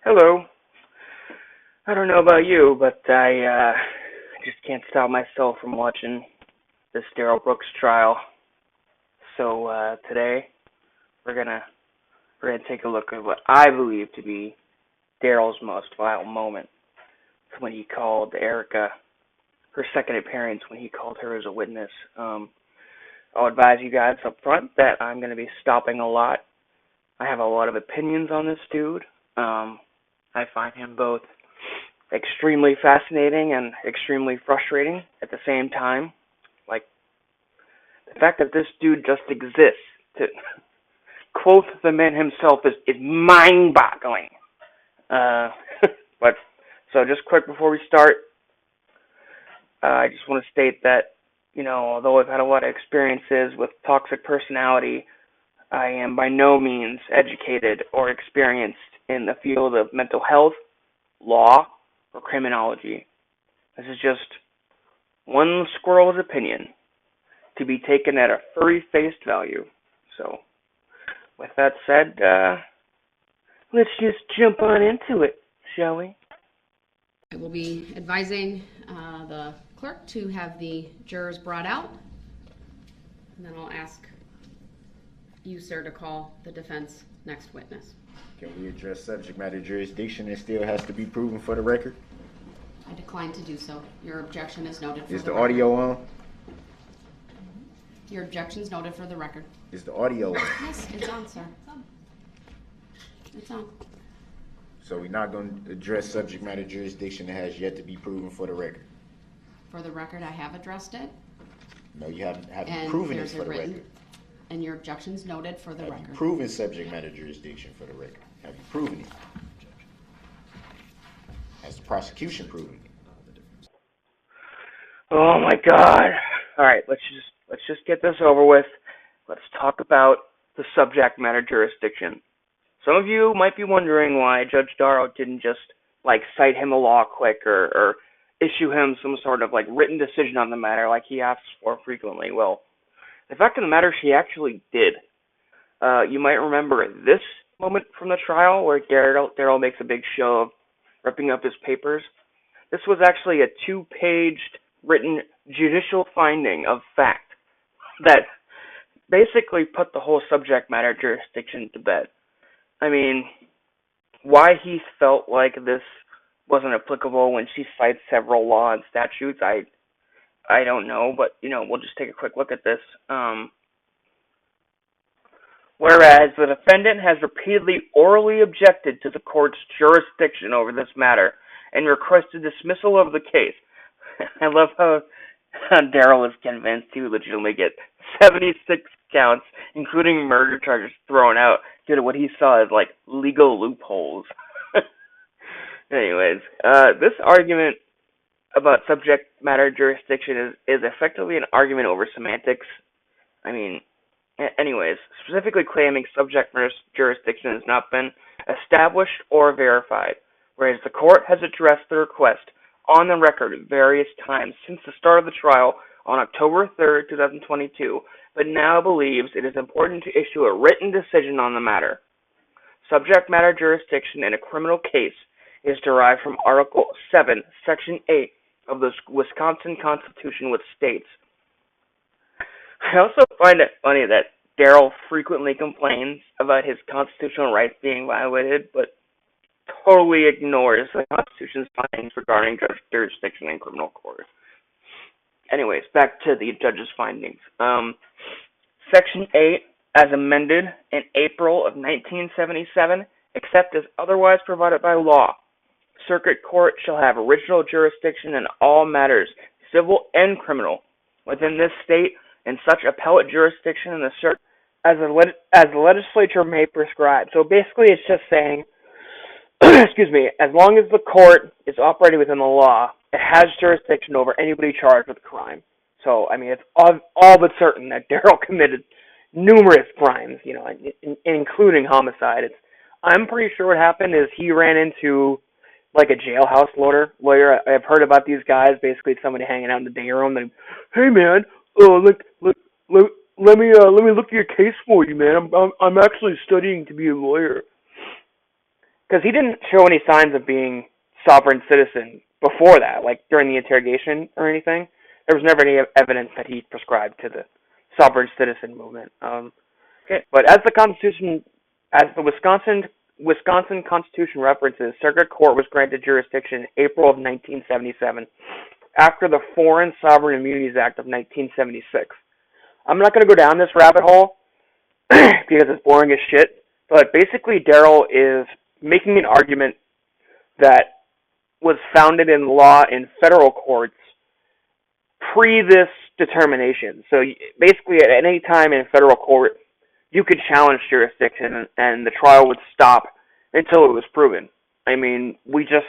Hello. I don't know about you, but I just can't stop myself from watching this Darrell Brooks trial. So today we're gonna we're gonna take a look at what I believe to be Darrell's most vile moment. It's when he called Erika, her second appearance, when he called her as a witness. I'll advise you guys up front that I'm gonna be stopping a lot. I have a lot of opinions on this dude. I find him both extremely fascinating and extremely frustrating at the same time. Like, the fact that this dude just exists, to quote the man himself, is mind-boggling. But, so just quick before we start, I just want to state that, although I've had a lot of experiences with toxic personality, I am by no means educated or experienced in the field of mental health, law, or criminology. This is just one squirrel's opinion to be taken at a furry-faced value. So, with that said, let's just jump on into it, shall we? I will be advising the clerk to have the jurors brought out, and then I'll ask you, sir, to call the defense next witness. Can we address subject matter jurisdiction that still has to be proven for the record? I decline to do so. Your objection is noted for Is the the record. audio on? Your objection is noted for the record. Is the audio on? Yes, it's on, sir. It's on. So we're not going to address subject matter jurisdiction that has yet to be proven for the record? For the record, I have addressed it. No, you haven't And proven it there's for a the written, record. and your objection's noted for the Have record. you proven subject matter jurisdiction for the record? Have you proven it? Has the prosecution proven it? Oh my God! All right, let's just get this over with. Let's talk about the subject matter jurisdiction. Some of you might be wondering why Judge Darrow didn't just cite him a law quick or issue him some sort of written decision on the matter like he asks for frequently. Well, the fact of the matter is he actually did. You might remember this moment from the trial where Darrell makes a big show of ripping up his papers. This was actually a 2-paged written judicial finding of fact that basically put the whole subject matter jurisdiction to bed. I mean, why he felt like this wasn't applicable when she cites several law and statutes, I don't know, but we'll just take a quick look at this. Whereas the defendant has repeatedly orally objected to the court's jurisdiction over this matter and requested dismissal of the case. I love how Darrell is convinced he would legitimately get 76 counts, including murder charges, thrown out due to what he saw as legal loopholes. Anyways, this argument about subject matter jurisdiction is effectively an argument over semantics. I mean, anyways, specifically claiming subject matter jurisdiction has not been established or verified, whereas the court has addressed the request on the record various times since the start of the trial on October 3rd, 2022, but now believes it is important to issue a written decision on the matter. Subject matter jurisdiction in a criminal case is derived from Article 7, Section 8 of the Wisconsin Constitution, which states, I also find it funny that Darrell frequently complains about his constitutional rights being violated, but totally ignores the Constitution's findings regarding jurisdiction in criminal court. Anyways, back to the judge's findings. Section 8, as amended in April of 1977, except as otherwise provided by law, circuit court shall have original jurisdiction in all matters, civil and criminal, within this state, and such appellate jurisdiction in the circuit as the legislature may prescribe. So basically it's just saying, excuse me, as long as the court is operating within the law, it has jurisdiction over anybody charged with a crime. So, I mean, it's all but certain that Darrell committed numerous crimes, including homicide. I'm pretty sure what happened is he ran into a jailhouse lawyer. I've heard about these guys. Basically, it's somebody hanging out in the day room. And, hey man, let me look at your case for you, man. I'm actually studying to be a lawyer. because he didn't show any signs of being sovereign citizen before that, like during the interrogation or anything. There was never any evidence that he prescribed to the sovereign citizen movement. Okay, but as the Wisconsin Constitution references, Circuit Court was granted jurisdiction in April of 1977 after the Foreign Sovereign Immunities Act of 1976. I'm not going to go down this rabbit hole because it's boring as shit, but basically Darrell is making an argument that was founded in law in federal courts pre this determination. So basically at any time in federal court, you could challenge jurisdiction and the trial would stop until it was proven. I mean, we just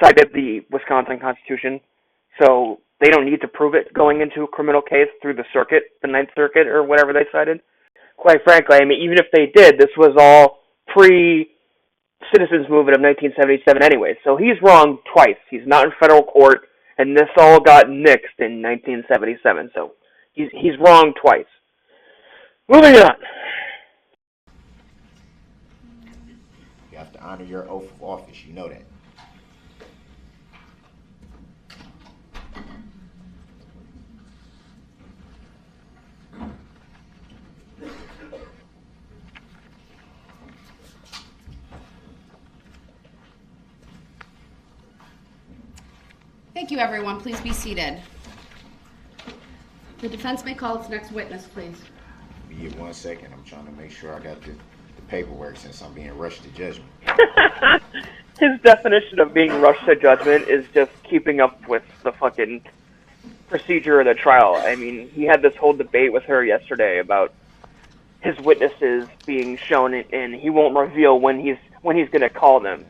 cited the Wisconsin Constitution, so they don't need to prove it going into a criminal case through the circuit, the Ninth Circuit, or whatever they cited. Quite frankly, I mean, even if they did, this was all pre-Citizens Movement of 1977 anyway, so he's wrong twice. He's not in federal court, and this all got nixed in 1977, so he's wrong twice. Moving on. You have to honor your oath of office. You know that. Thank you, everyone. Please be seated. The defense may call its next witness, please. Give me 1 second. I'm trying to make sure I got the paperwork since I'm being rushed to judgment. His definition of being rushed to judgment is just keeping up with the fucking procedure of the trial. I mean, he had this whole debate with her yesterday about his witnesses being shown, and he won't reveal when he's going to call them.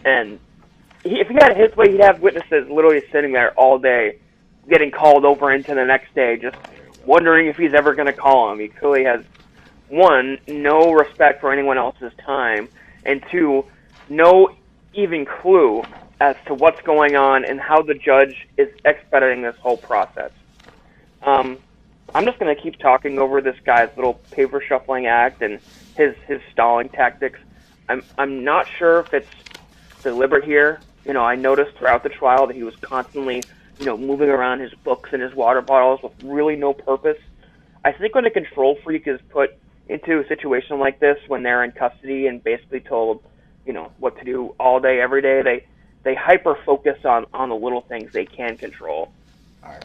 And if he had his way, he'd have witnesses literally sitting there all day, getting called over into the next day, just wondering if he's ever going to call him. He clearly has, one, no respect for anyone else's time, and two, no even clue as to what's going on and how the judge is expediting this whole process. I'm just going to keep talking over this guy's little paper shuffling act and his stalling tactics. I'm not sure if it's deliberate here. You know, I noticed throughout the trial that he was constantly, moving around his books and his water bottles with really no purpose. I think when a control freak is put into a situation like this, when they're in custody and basically told, what to do all day, every day, they hyper focus on the little things they can control. All right.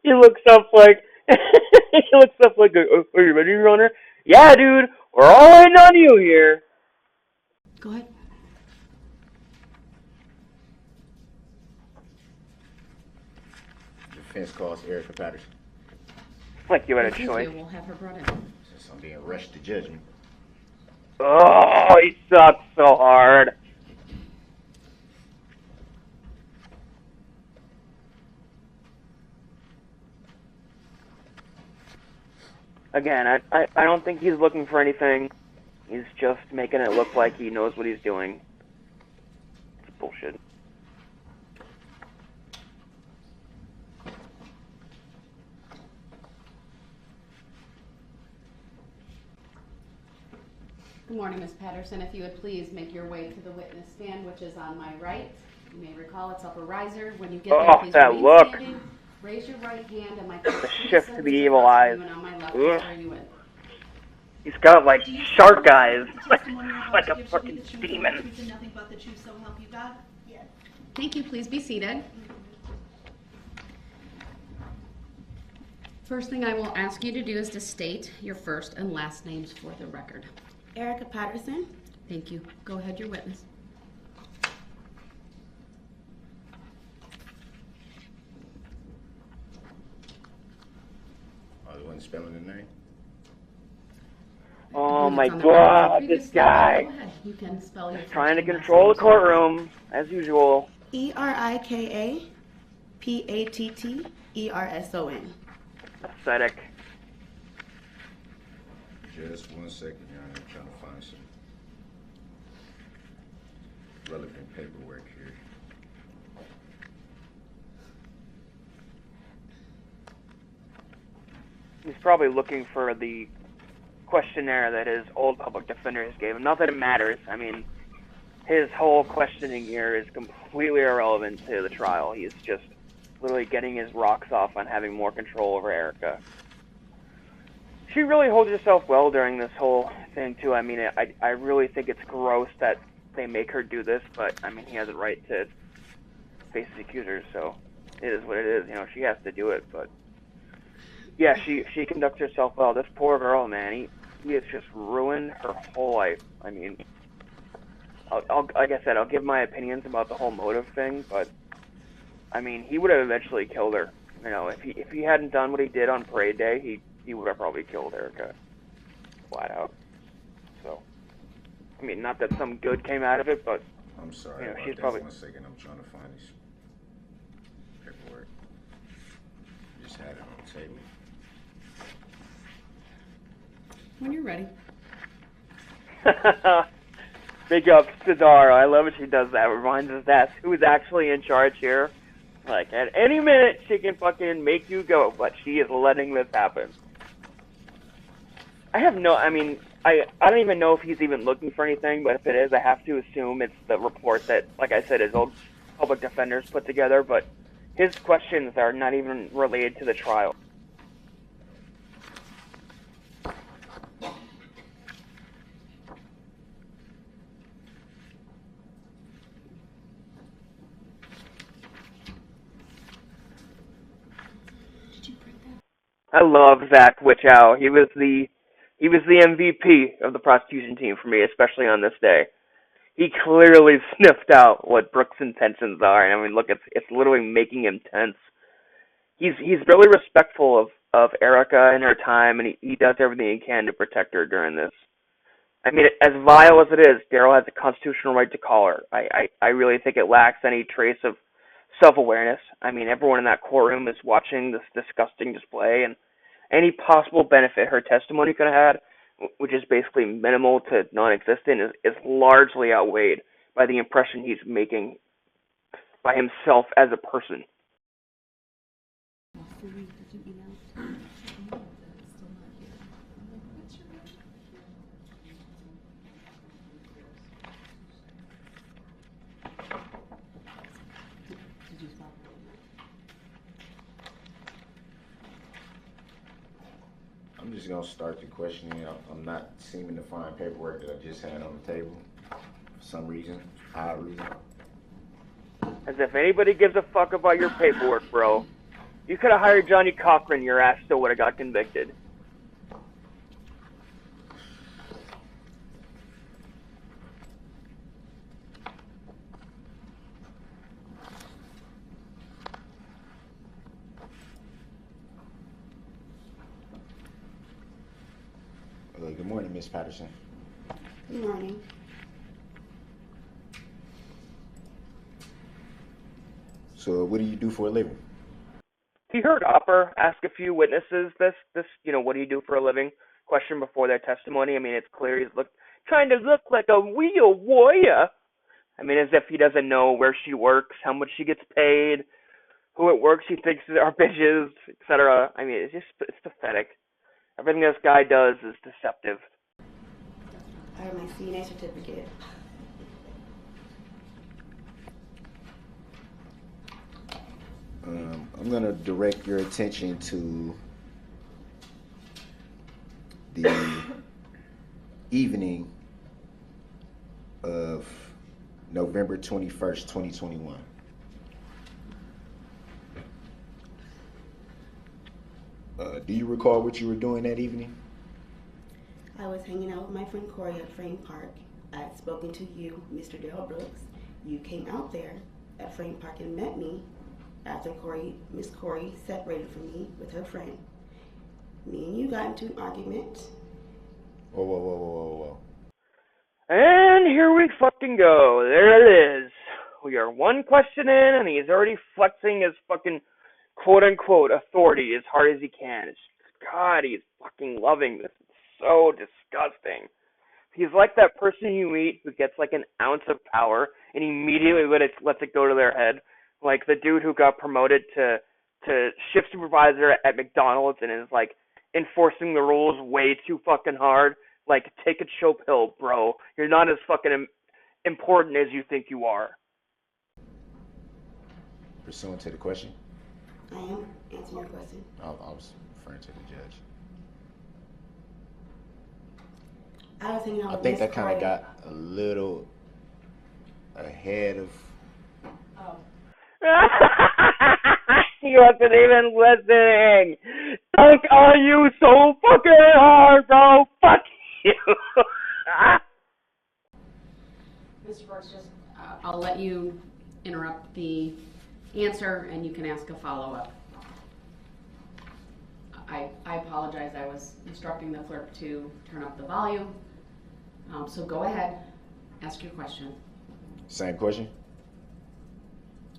he looks up like are you ready, Your Honor? Yeah, dude, we're all in on you here. Go ahead. Defense calls Erika Patterson. Like you had a Thank choice. you. We'll have her brought in. Since I'm being rushed to judgment. Oh, he sucks so hard. Again, I don't think he's looking for anything. He's just making it look like he knows what he's doing. It's bullshit. Good morning, Ms. Patterson. If you would please make your way to the witness stand, which is on my right. You may recall it's upper riser. When you get there, please that remain look. standing. Raise your right hand and my The shift to the evil eyes. And on my left, Ugh. are you in? He's got like shark eyes, like a fucking demon. Nothing but the truth, so help you God? Yes. Thank you. Please be seated. First thing I will ask you to do is to state your first and last names for the record. Erika Patterson. Thank you. Go ahead, your witness. Oh, the one spelling the name? Oh my It's on the god, record. this guy. Go ahead. You can spell your Trying to first and last control the names. courtroom, as usual. Erika Patterson. Pathetic. Just 1 second, Your Honor. I'm trying to find some relevant paperwork here. He's probably looking for the questionnaire that his old public defenders gave him. Not that it matters. I mean, his whole questioning here is completely irrelevant to the trial. He's just literally getting his rocks off on having more control over Erika. She really holds herself well during this whole thing, too. I mean, I really think it's gross that they make her do this, but, I mean, he has a right to face his accusers, so it is what it is. You know, she has to do it, but yeah, she conducts herself well. This poor girl, man, he has just ruined her whole life. I mean, I'll like I said, I'll give my opinions about the whole motive thing, but I mean, he would have eventually killed her. You know, if he hadn't done what he did on parade day, he would have probably killed Erika, flat out. So, I mean, not that some good came out of it, but I'm sorry. you know, about she's that. probably. 1 second. I'm trying to find this paperwork. Just had it on the table. When you're ready. Big ups to Dara. I love it she does that. Reminds us that's who's actually in charge here. Like, at any minute, she can fucking make you go, but she is letting this happen. I don't even know if he's even looking for anything, but if it is, I have to assume it's the report that, like I said, his old public defenders put together, but his questions are not even related to the trial. I love Zach Wichow. He was the MVP of the prosecution team for me, especially on this day. He clearly sniffed out what Brooks' intentions are. I mean, look, it's literally making him tense. He's really respectful of Erika and her time, and he does everything he can to protect her during this. I mean, as vile as it is, Darrell has a constitutional right to call her. I really think it lacks any trace of self-awareness. I mean, everyone in that courtroom is watching this disgusting display, and any possible benefit her testimony could have had, which is basically minimal to non-existent, is largely outweighed by the impression he's making by himself as a person. I'm just gonna start the questioning. I'm not seeming to find paperwork that I just had on the table for some reason, odd reason. As if anybody gives a fuck about your paperwork, bro. You could have hired Johnny Cochran, your ass still would have got convicted. Good morning, Miss Patterson. Good morning. So, what do you do for a living? He heard Upper ask a few witnesses this, what do you do for a living question before their testimony. I mean, it's clear he's trying to look like a real warrior. I mean, as if he doesn't know where she works, how much she gets paid, who at work she thinks are bitches, etc. I mean, it's pathetic. Everything this guy does is deceptive. I have my CNA certificate. I'm going to direct your attention to the evening of November 21st, 2021. Do you recall what you were doing that evening? I was hanging out with my friend Corey at Frame Park. I had spoken to you, Mr. Darrell Brooks. You came out there at Frame Park and met me after Miss Corey separated from me with her friend. Me and you got into an argument. Whoa. And here we fucking go. There it is. We are one question in, and he's already flexing his fucking quote-unquote authority as hard as he can. God, he's fucking loving this. It's so disgusting. He's like that person you meet who gets like an ounce of power and immediately lets it go to their head. Like the dude who got promoted to shift supervisor at McDonald's and is like enforcing the rules way too fucking hard. Like, take a chill pill, bro. You're not as fucking important as you think you are. Pursuant to the question, I am answering your question. I was referring to the judge. I was hanging out I with think Miss that kind of Corey. got a little ahead of. Oh. He wasn't even listening. Dunk on you so fucking hard, bro. Fuck you. Mr. Brooks, just I'll let you interrupt the answer and you can ask a follow-up. I apologize. I was instructing the clerk to turn up the volume. So go ahead, ask your question. Same question?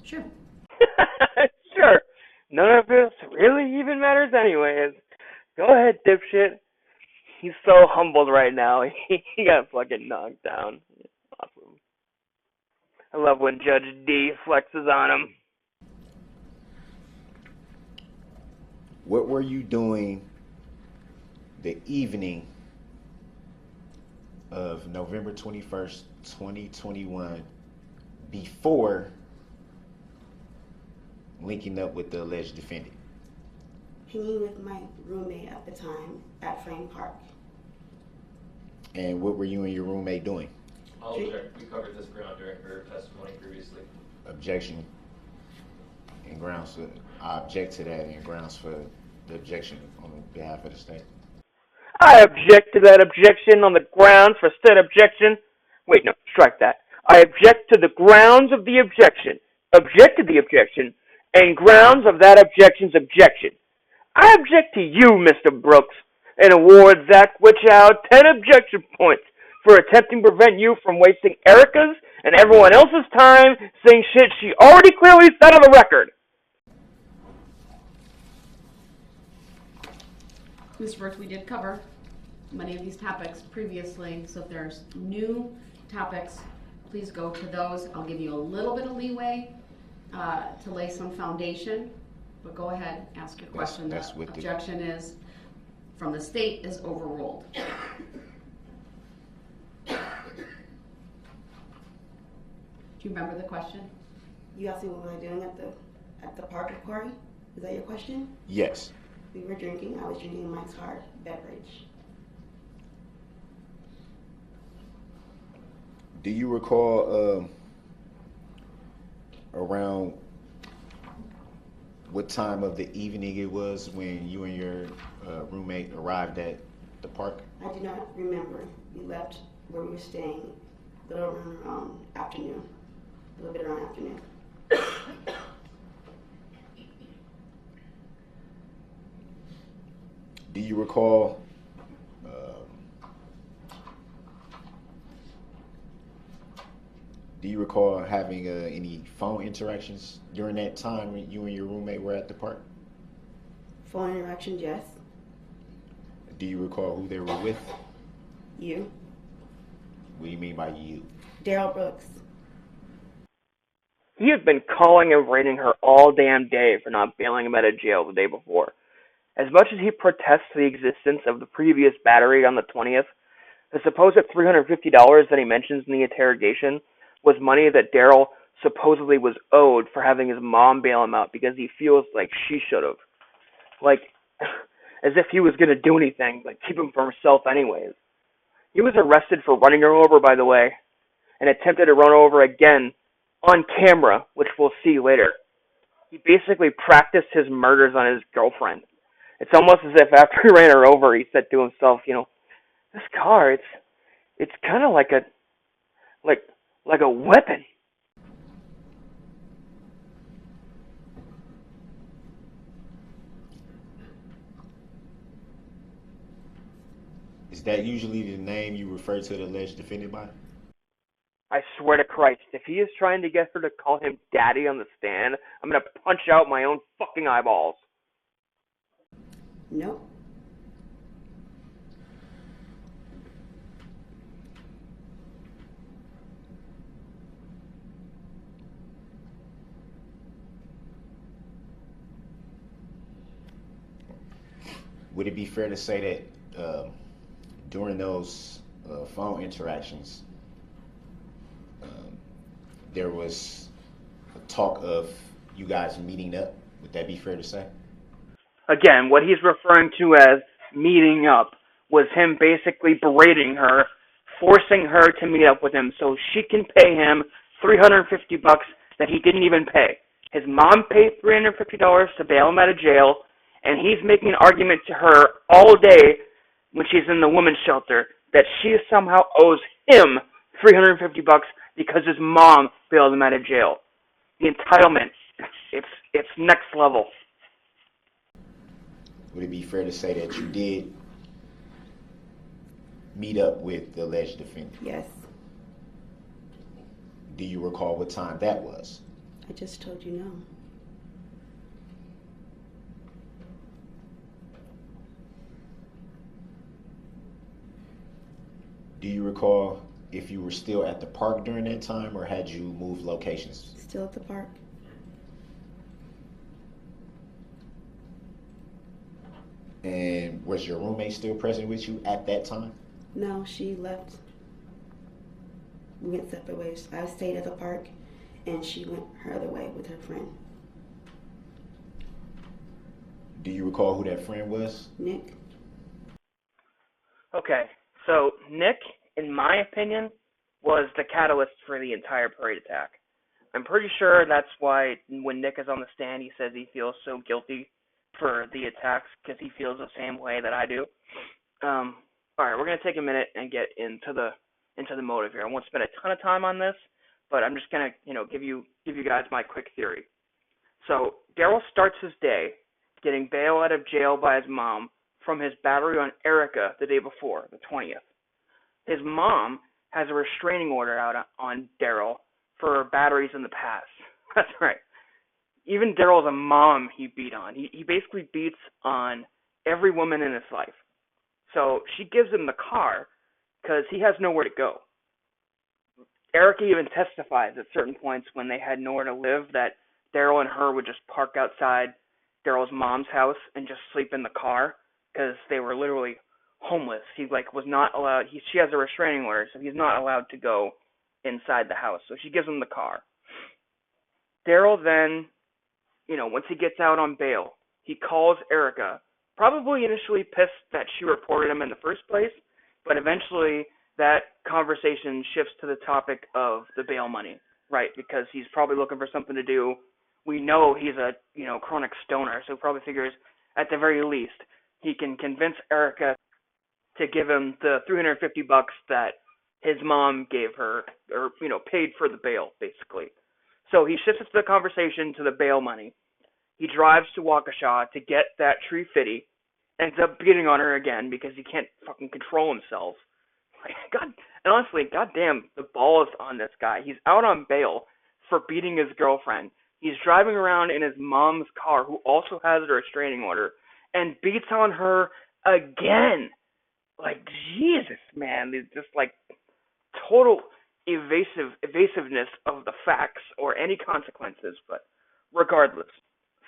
Sure. Sure. None of this really even matters anyways. Go ahead, dipshit. He's so humbled right now. He got fucking knocked down. Awesome. I love when Judge D flexes on him. What were you doing the evening of November 21st, 2021, before linking up with the alleged defendant? Hanging with my roommate at the time at Frame Park. And what were you and your roommate doing? I'll object. We covered this ground during her testimony previously. Objection and grounds for, I object to that and grounds for the objection on behalf of the state. I object to that objection on the grounds for said objection. Wait, no, strike that. I object to the grounds of the objection. Object to the objection and grounds of that objection's objection. I object to you, Mr. Brooks, and award Zach Witchow 10 objection points for attempting to prevent you from wasting Erika's and everyone else's time saying shit she already clearly said on the record. Mr. Brooks, we did cover many of these topics previously, so if there's new topics, please go to those. I'll give you a little bit of leeway to lay some foundation, but go ahead, ask your question. That's the with the objection is from the state is overruled. Do you remember the question? You asked me what was I doing at the park with Corey? Is that your question? Yes. We were drinking. I was drinking Mike's Hard beverage. Do you recall around what time of the evening it was when you and your roommate arrived at the park? I do not remember. We left where we were staying a little around afternoon. A little bit around afternoon. Do you recall having any phone interactions during that time when you and your roommate were at the park? Phone interaction, yes. Do you recall who they were with? You. What do you mean by you? Darrell Brooks. He has been calling and rating her all damn day for not bailing him out of jail the day before. As much as he protests the existence of the previous battery on the 20th, the supposed $350 that he mentions in the interrogation was money that Darrell supposedly was owed for having his mom bail him out because he feels like she should have. Like, as if he was going to do anything, like keep him for himself anyways. He was arrested for running her over, by the way, and attempted to run over again on camera, which we'll see later. He basically practiced his murders on his girlfriend. It's almost as if after he ran her over, he said to himself, you know, this car, it's kind of like a weapon. Is that usually the name you refer to the alleged defendant by? I swear to Christ, if he is trying to get her to call him daddy on the stand, I'm going to punch out my own fucking eyeballs. Nope. would it be fair to say that during those phone interactions, there was a talk of you guys meeting up? Would that be fair to say? Again, what he's referring to as meeting up was him basically berating her, forcing her to meet up with him so she can pay him $350 that he didn't even pay. His mom paid $350 to bail him out of jail, and he's making an argument to her all day when she's in the women's shelter that she somehow owes him $350 because his mom bailed him out of jail. The entitlement, it's next level. Would it be fair to say that you did meet up with the alleged defendant? Yes, Do you recall what time that was? I just told you no. Do you recall if you were still at the park during that time or had you moved locations? Still at the park? And was your roommate still present with you at that time? No, she left. We went separate ways. I stayed at the park, and she went her other way with her friend, Do you recall who that friend was? Nick. Okay, so Nick, in my opinion, was the catalyst for the entire parade attack. I'm pretty sure that's why when Nick is on the stand, he says he feels so guilty for the attacks because he feels the same way that I do. All right, we're gonna take a minute and get into the motive here. I won't spend a ton of time on this, but I'm just gonna give you guys my quick theory. So Darrell starts his day getting bail out of jail by his mom from his battery on Erika the day before, the 20th. His mom has a restraining order out on Darrell for batteries in the past. That's right. Even Darrell's a mom he beat on. He basically beats on every woman in his life. So she gives him the car because he has nowhere to go. Erika even testifies at certain points when they had nowhere to live that Darrell and her would just park outside Darrell's mom's house and just sleep in the car because they were literally homeless. He was not allowed. She has a restraining order, so he's not allowed to go inside the house. So she gives him the car. Darrell then, once he gets out on bail, he calls Erika, probably initially pissed that she reported him in the first place, but eventually that conversation shifts to the topic of the bail money, right? Because he's probably looking for something to do. We know he's a, chronic stoner, so he probably figures at the very least he can convince Erika to give him the $350 that his mom gave her, or, paid for the bail, basically. So he shifts the conversation to the bail money. He drives to Waukesha to get that tree fitty, ends up beating on her again because he can't fucking control himself. God, and honestly, goddamn, the balls on this guy. He's out on bail for beating his girlfriend. He's driving around in his mom's car, who also has a restraining order, and beats on her again. Jesus, man. It's just total evasiveness of the facts or any consequences, but regardless.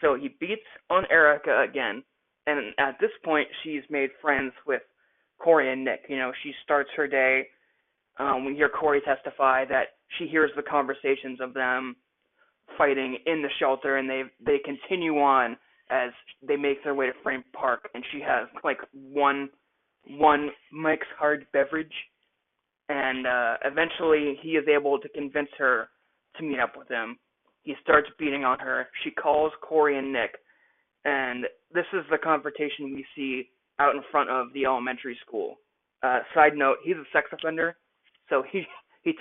So he beats on Erika again, and at this point, she's made friends with Corey and Nick. She starts her day. We hear Corey testify that she hears the conversations of them fighting in the shelter, and they continue on as they make their way to Frame Park, and she has one Mike's Hard beverage, and eventually he is able to convince her to meet up with him. He starts beating on her. She calls Corey and Nick, and this is the confrontation we see out in front of the elementary school. Side note, he's a sex offender, so he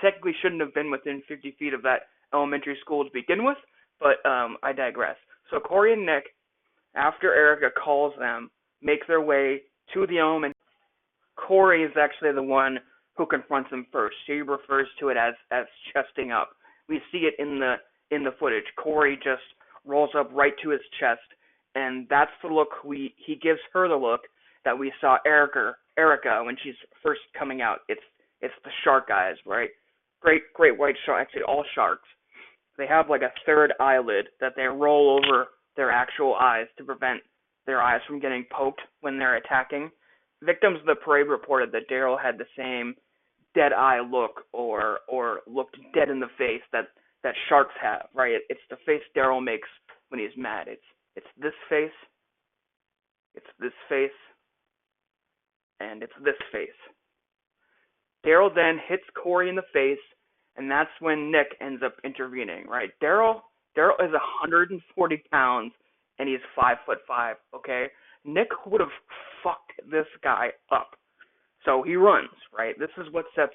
technically shouldn't have been within 50 feet of that elementary school to begin with, but I digress. So Corey and Nick, after Erika calls them, make their way to the elementary. Corey is actually the one who confronts him first. She refers to it as chesting up. We see it in the footage. Corey just rolls up right to his chest, and that's the look he gives her the look that we saw Erika when she's first coming out. It's the shark eyes, right? Great white shark. Actually, all sharks. They have a third eyelid that they roll over their actual eyes to prevent their eyes from getting poked when they're attacking. Victims of the parade reported that Darrell had the same dead eye look or looked dead in the face that sharks have, right? It's the face Darrell makes when he's mad. It's this face, it's this face, and it's this face. Darrell then hits Corey in the face, and that's when Nick ends up intervening, right? Darrell is 140 pounds, and he's 5'5", okay? Nick would have fucked this guy up. So he runs, right? This is what sets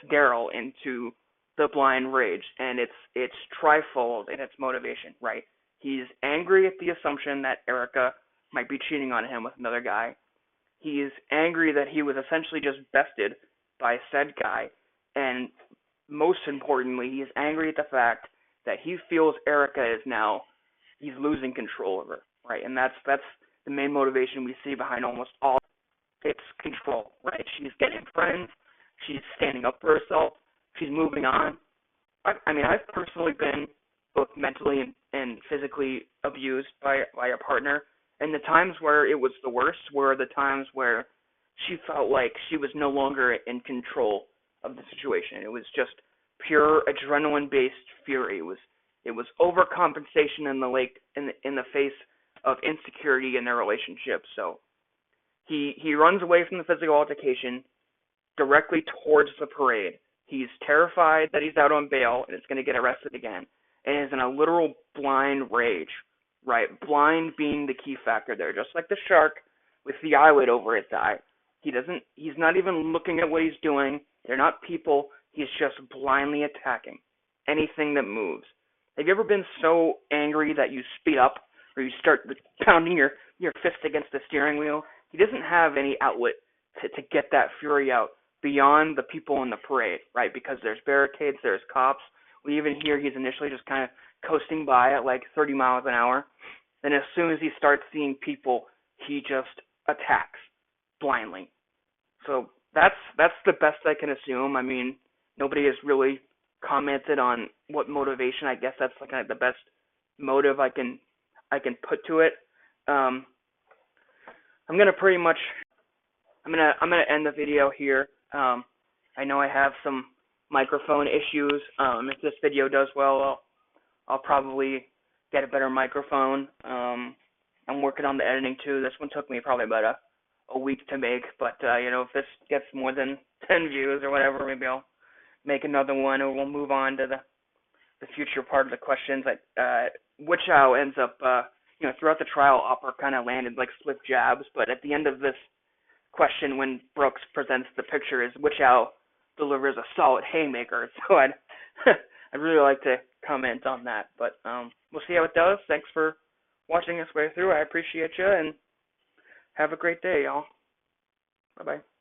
Darrell into the blind rage, and it's trifold in its motivation, right? He's angry at the assumption that Erika might be cheating on him with another guy. He is angry that he was essentially just bested by said guy, and most importantly, he is angry at the fact that he feels Erika is now, he's losing control of her, right? And that's the main motivation we see behind almost all. It's control, right? She's getting friends, she's standing up for herself, she's moving on. I mean, I've personally been both mentally and physically abused by a partner, and the times where it was the worst were the times where she felt like she was no longer in control of the situation. It was just pure adrenaline-based fury. It was overcompensation in the face of insecurity in their relationship. So he runs away from the physical altercation directly towards the parade. He's terrified that he's out on bail and is going to get arrested again, and is in a literal blind rage, right? Blind being the key factor there, just like the shark with the eyelid over its eye. He's not even looking at what he's doing. They're not people. He's just blindly attacking anything that moves. Have you ever been so angry that you speed up or you start pounding your fist against the steering wheel? He doesn't have any outlet to get that fury out beyond the people in the parade, right? Because there's barricades, there's cops. We even hear he's initially just kind of coasting by at like 30 miles an hour. Then as soon as he starts seeing people, he just attacks blindly. So that's the best I can assume. I mean, nobody has really commented on what motivation. I guess that's like kind of the best motive I can put to it. I'm gonna end the video here. I know I have some microphone issues. If this video does well, I'll probably get a better microphone. I'm working on the editing too. This one took me probably about a week to make, but if this gets more than 10 views or whatever, maybe I'll make another one, or we'll move on to the future part of the questions. Wichow ends up, throughout the trial, Opper kind of landed like swift jabs, but at the end of this question, when Brooks presents the pictures, Wichow delivers a solid haymaker. So I'd really like to comment on that, but we'll see how it does. Thanks for watching this way through. I appreciate you, and have a great day, y'all. Bye-bye.